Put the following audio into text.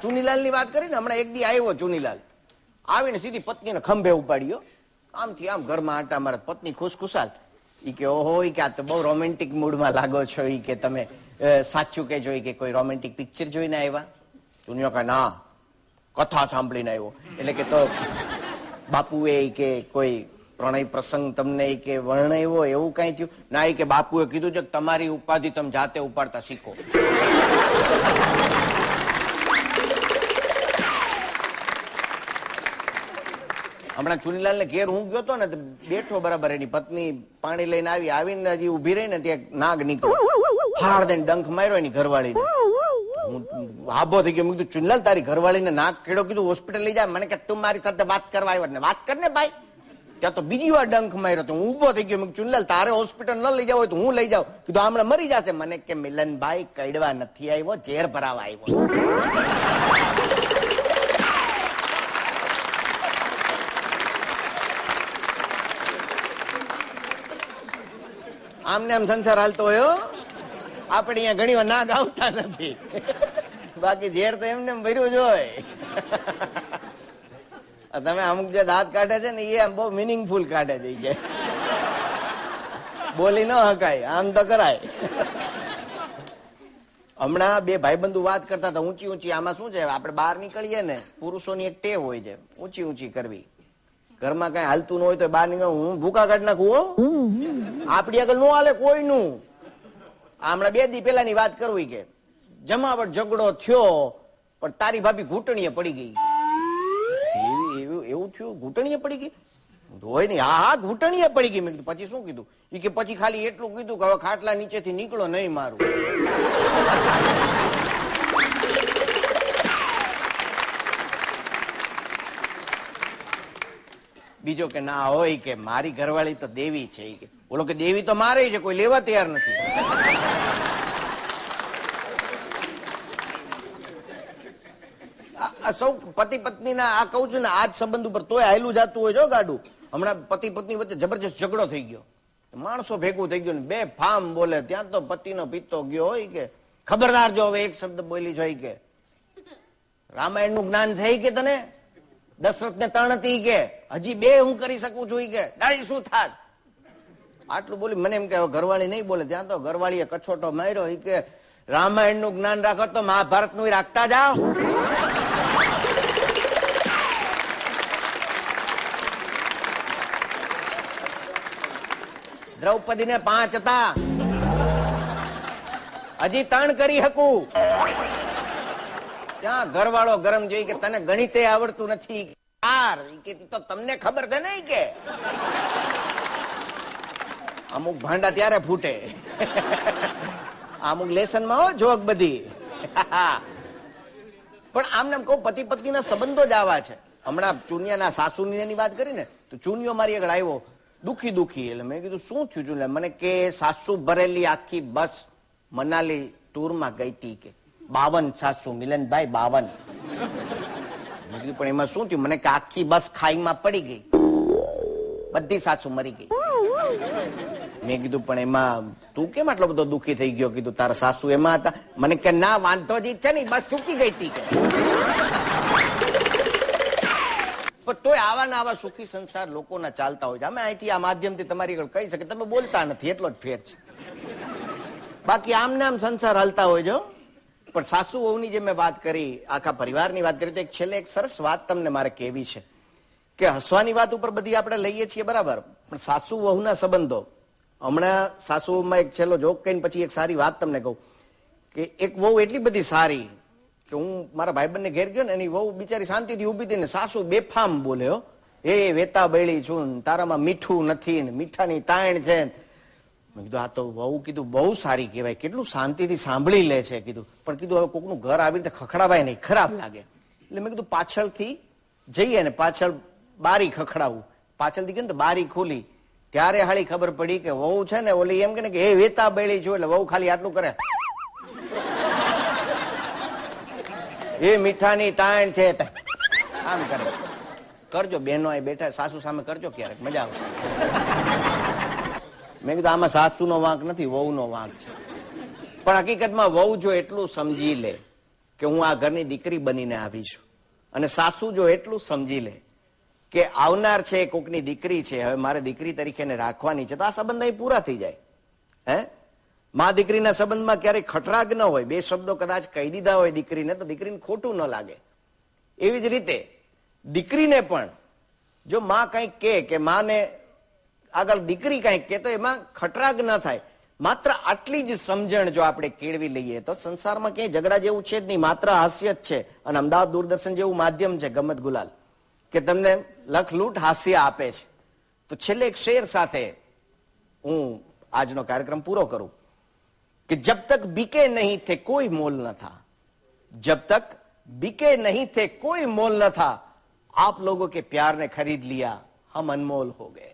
ચુનીલાલ ની વાત કરી ને, હમણાં એક દી આવ્યો ચુનીલાલ, આવીને સીધી પત્નીને ખંભે ઉપાડ્યો, આમથી આમ ઘરમાં આટા મારે. પત્ની ખુશખુશાલ. ઈ કે ઓહો, ઈ કે આ તો બહુ રોમેન્ટિક મૂડમાં લાગો છો, ઈ કે તમે સાચું કે જોઈ કે કોઈ રોમેન્ટિક પિક્ચર જોઈને આવ્યા? ચુનિયો કે ના, કથા સાંભળીને આવ્યો. એટલે કે તો બાપુએ કે કોઈ પ્રણય પ્રસંગ તમને કે વર્ણવ્યો એવું કઈ થયું? ના, કે બાપુએ કીધું છે કે તમારી ઉપાધિ તમે જાતે ઉપાડતા શીખો. હમણાં ચુનીલાલ ને ઘેર હું ગયો હતો ને, બેઠો બરાબર, એની પત્ની પાણી લઈને આવીને હજી ઉભી રહી ને ત્યાં નાગ નીકળ્યો, ફાડ દઈને ડંખ માર્યો એની ઘરવાળીને. હું હાબો થઈ ગયો. મેં કીધું ચુનીલાલ તારી ઘરવાળીને નાગ કેળો, કીધું હોસ્પિટલ લઈ જાય. મને કે તું મારી સાથે વાત કરવા આવ્યો ને, વાત કર ને ભાઈ. ત્યાં તો બીજી વાર ડંખ માર્યો તો હું ઉભો થઈ ગયો. મેં ચુનીલાલ તારે હોસ્પિટલ ન લઈ જાવ હોય તો હું લઈ જાઉં. કીધું હમણાં મરી જશે. મને કે મિલનભાઈ કડવા નથી આવ્યો, ઝેર ભરાવા આવ્યો. આમને આમ સંસાર હાલતો હોય. આપણે અહીંયા ઘણી વાર નાગ આવતા નથી, બાકી ઝેર તો એમને ભર્યું જ હોય. તમે અમુક જે દાંત કાઢે છે ને, એ બહુ મિનિંગફુલ કાઢે છે કે બોલી ન હકાય, આમ તો કરાય. હમણાં બે ભાઈબંધુ વાત કરતા હતા ઊંચી ઊંચી. આમાં શું છે, આપણે બહાર નીકળીએ ને, પુરુષોની એક ટેવ હોય છે ઊંચી ઊંચી કરવી. ઘરમાં કઈ હાલતું ન હોય તો બહાર નીકળ, હું ભૂકા કાઢી નાખું. આપડી આગળ નો હાલે કોઈનું. હમણાં 2 દી પેલા ની વાત કરવી કે જમાવટ ઝઘડો થયો, પણ તારી ભાભી ઘૂંટણીએ પડી ગઈ. એવું થયું? ઘૂંટણીએ પડી ગઈ હોય ને? હા, ઘૂંટણીએ પડી ગઈ. મેં કીધું પછી શું કીધું? એ કે પછી ખાલી એટલું કીધું કે હવે ખાટલા નીચેથી નીકળો નહીં મારું. બીજો કે ના હોય કે મારી ઘરવાળી તો દેવી છે. કે બોલો કે દેવી તો મારે છે, કોઈ લેવા તૈયાર નથી. સૌ પતિ પત્ની ના આ કહું છું ને, આ જ સંબંધ ઉપર તોય હાયલું જતું હોય જો ગાડું. હમણાં પતિ પત્ની વચ્ચે જબરજસ્ત ઝઘડો થઈ ગયો, માણસો ભેગું થઈ ગયું ને બે ફામ બોલે. ત્યાં તો પતિનો પિત્તો ગયો હોય કે ખબરદાર જો હવે એક શબ્દ બોલી જોઈ કે રામાયણ નું જ્ઞાન છે કે તને? દશરથ ને 3 હતી કે હજી 2 હું કરી શકું છું કે ડાળી શું થાત? આટલું બોલી. મને એમ કે ઘરવાળી નહીં બોલે. ત્યાં તો ઘરવાળીએ કછોટો માર્યો કે રામાયણ નું જ્ઞાન રાખો તો મહાભારત નું રાખતા જાઓ. દ્રૌપદી ને 5 હતા, હજી 3 કરી શકું. ત્યાં ઘરવાળો ગરમ જોઈ કે તને ગણિતે આવડતું નથી કે તો તમને ખબર છે નહીં કે અમુક ભાંડા ત્યારે ફૂટે. અમુક લેસન માં હો જોક બધી. પણ આમને કહું પતિ પત્ની ના સંબંધો જ આવા છે. હમણાં ચુનિયાના સાસુની વાત કરી ને, તો ચુનિયો મારી આગળ આવ્યો દુખી. એટલે મેં કીધું શું થયું છું? મને કે સાસુ ભરેલી આખી બસ મનાલી ટૂર માં ગઈ હતી કે 52 સાસુ. મિલનભાઈ 52. મેં કીધું પણ એમાં શું થયું? મને કે આખી બસ ખાઈમાં પડી ગઈ, બધી સાસુ મરી ગઈ. મેં કીધું પણ એમાં તું કેમ આટલો બધો દુઃખી થઈ ગયો? કીધું તારા સાસુ એમાં હતા. મને કે ના વાંધો જ છે ને, બસ ચૂકી ગઈ હતી કે. પણ તોય આવા ને આવા સુખી સંસાર લોકોના ચાલતા હોય છે. અમે અહીંથી આ માધ્યમથી તમારી આગળ કહી શકે તમે બોલતા નથી, એટલો જ ફેર છે. બાકી આમને આમ સંસાર હાલતા હોય જો. પણ સાસુ વહુની જે મેં વાત કરી, આખા પરિવારની વાત કરી, તો એક છેલ્લે એક સરસ વાત તમને મારે કહેવી છે કે હસવાની વાત ઉપર બધી આપણે લઈએ છીએ બરાબર, પણ સાસુ વહુના સંબંધો. હમણાં સાસુમાં એક છેલ્લો જોક કહીને પછી એક સારી વાત તમને કહું કે એક વહુ એટલી બધી સારી કે હું મારા ભાઈબંધને ઘેર ગયો ને, એની વહુ બિચારી શાંતિથી ઉભી હતી ને સાસુ બેફામ બોલ્યો, એ વેતા બળી છું, તારામાં મીઠું નથી ને મીઠાની તાણ છે. મેં કીધું આ તો વહુ કીધું બહુ સારી કહેવાય, કેટલું શાંતિથી સાંભળી લે છે કીધું. પણ કીધું હવે કોકનું ઘર આવી રીતે ખખડાવાય નહીં, ખરાબ લાગે. એટલે મેં કીધું પાછળથી જઈએ ને પાછળ બારી ખખડાવું. પાછળથી ગયું ને તો બારી ખોલી, ત્યારે હાળી ખબર પડી કે વહુ છે ને ઓલી એમ કે એ વેતા બળી છું. એટલે વહુ ખાલી આટલું કરે, એ મીઠાની તાણ છે આમ કરે. કરજો બહેનો અહીં બેઠા સાસુ સામે કરજો ક્યારેક, મજા આવશે. મેં કીધું આમાં સાસુનો વાંક નથી, વહુનો વાંક છે. પણ હકીકતમાં વહુ જો એટલું સમજી લે કે હું આ ઘરની દીકરી બનીને આવી છું, અને સાસુ જો એટલું સમજી લે કે આવનાર છે કોકની દીકરી છે, હવે મારે દીકરી તરીકે એને રાખવાની છે, તો આ સંબંધ અહીં પૂરા થઈ જાય. હે, મા દીકરીના સંબંધમાં ક્યારેય ખટરાગ ન હોય. બે શબ્દો કદાચ કહી દીધા હોય દીકરીને તો દીકરીને ખોટું ન લાગે. એવી જ રીતે દીકરીને પણ જો માં કંઈક કહે કે માને આગળ દીકરી કંઈક કહે તો એમાં ખટરાગ ન થાય. માત્ર આટલી જ સમજણ જો આપણે કેળવી લઈએ તો સંસારમાં ક્યાંય ઝઘડા જેવું છે જ નહીં, માત્ર હાસ્ય જ છે. અને અમદાવાદ દૂરદર્શન જેવું માધ્યમ છે ગમત ગુલાલ કે તમને લખલૂટ હાસ્ય આપે છે. તો છેલ્લે એક શેર સાથે હું આજનો કાર્યક્રમ પૂરો કરું कि जब तक बिके नहीं थे कोई मोल न था, जब तक बिके नहीं थे कोई मोल न था, आप लोगों के प्यार ने खरीद लिया, हम अनमोल हो गए.